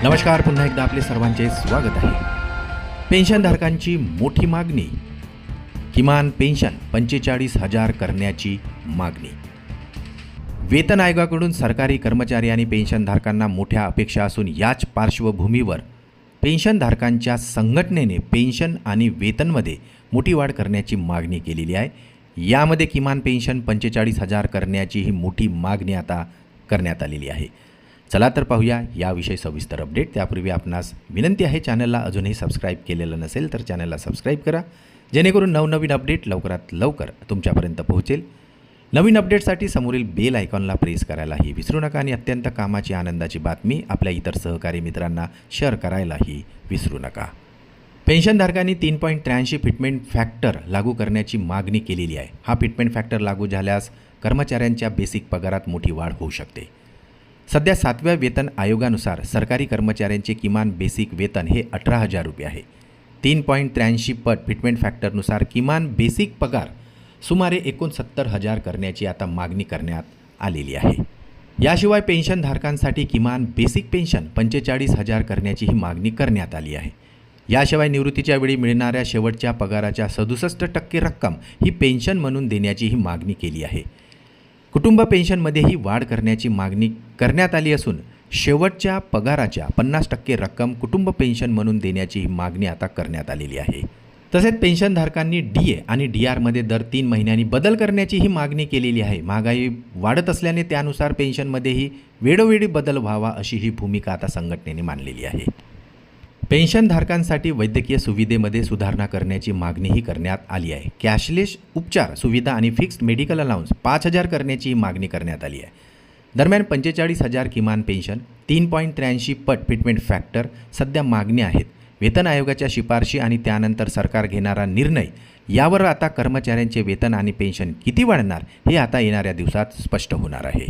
नमस्कार, पुन्हा एकदा आपले सर्वांचे स्वागत आहे. पेन्शनधारकांची मोठी मागणी, किमान पेन्शन 45,000 करण्याची मागणी. वेतन आयोगाकडून सरकारी कर्मचारी आणि पेन्शनधारकांना मोठ्या अपेक्षा असून याच पार्श्वभूमीवर पेन्शनधारकांच्या संघटनेने पेन्शन आणि वेतनमध्ये मोठी वाढ करण्याची मागणी केलेली आहे. यामध्ये किमान पेन्शन 45,000 करण्याची ही मोठी मागणी आता करण्यात आलेली आहे. चला तर पाहूया याविषयी सविस्तर अपडेट. त्यापूर्वी आपणास विनंती आहे, चॅनलला अजूनही सबस्क्राईब केलेलं नसेल तर चॅनलला सबस्क्राईब करा, जेणेकरून नवनवीन अपडेट लवकरात लवकर तुमच्यापर्यंत पोहोचेल. नवीन अपडेटसाठी समोरील बेल आयकॉनला प्रेस करायलाही विसरू नका आणि अत्यंत कामाची आनंदाची बातमी आपल्या इतर सहकारी मित्रांना शेअर करायलाही विसरू नका. पेन्शनधारकांनी 3.83 फिटमेंट फॅक्टर लागू करण्याची मागणी केलेली आहे. हा फिटमेंट फॅक्टर लागू झाल्यास कर्मचाऱ्यांच्या बेसिक पगारात मोठी वाढ होऊ शकते. सध्या 7व्या वेतन आयोगानुसार सरकारी कर्मचाऱ्यांचे किमान बेसिक वेतन हे 18,000 रुपये आहे. 3.83 पट फिटमेंट फॅक्टरनुसार किमान बेसिक पगार सुमारे 69,000 करण्याची आता मागणी करण्यात आलेली आहे. याशिवाय पेन्शनधारकांसाठी किमान बेसिक पेन्शन 45,000 करण्याची ही मागणी करण्यात आली आहे. याशिवाय निवृत्तीच्या वेळी मिळणाऱ्या शेवटच्या पगाराच्या 67% रक्कम ही पेन्शन म्हणून देण्याची ही मागणी केली आहे. कुटुंब पेन्शनमध्येही वाढ करण्याची मागणी करण्यात आली असून शेवटच्या पगाराच्या 50% रक्कम कुटुंब पेन्शन म्हणून देण्याची ही मागणी आता करण्यात आलेली आहे. तसेच पेन्शनधारकांनी DA आणि DRमध्ये दर 3 महिन्यांनी बदल करण्याची ही मागणी केलेली आहे. महागाई वाढत असल्याने त्यानुसार पेन्शनमध्येही वेळोवेळी बदल व्हावा अशी ही भूमिका आता संघटनेने मांडलेली आहे. पेन्शनधारकांसाठी वैद्यकीय सुविधेमध्ये सुधारणा करण्याची मागणीही करण्यात आली आहे. कॅशलेस उपचार सुविधा आणि फिक्स्ड मेडिकल अलाउन्स 5,000 करण्याची मागणी करण्यात आली आहे. दरम्यान 45,000 किमान पेन्शन, 3.83 पट फिटमेंट फॅक्टर सध्या मागण्या आहेत. वेतन आयोगाच्या शिफारशी आणि त्यानंतर सरकार घेणारा निर्णय यावर आता कर्मचाऱ्यांचे वेतन आणि पेन्शन किती वाढणार हे आता येणाऱ्या दिवसात स्पष्ट होणार आहे.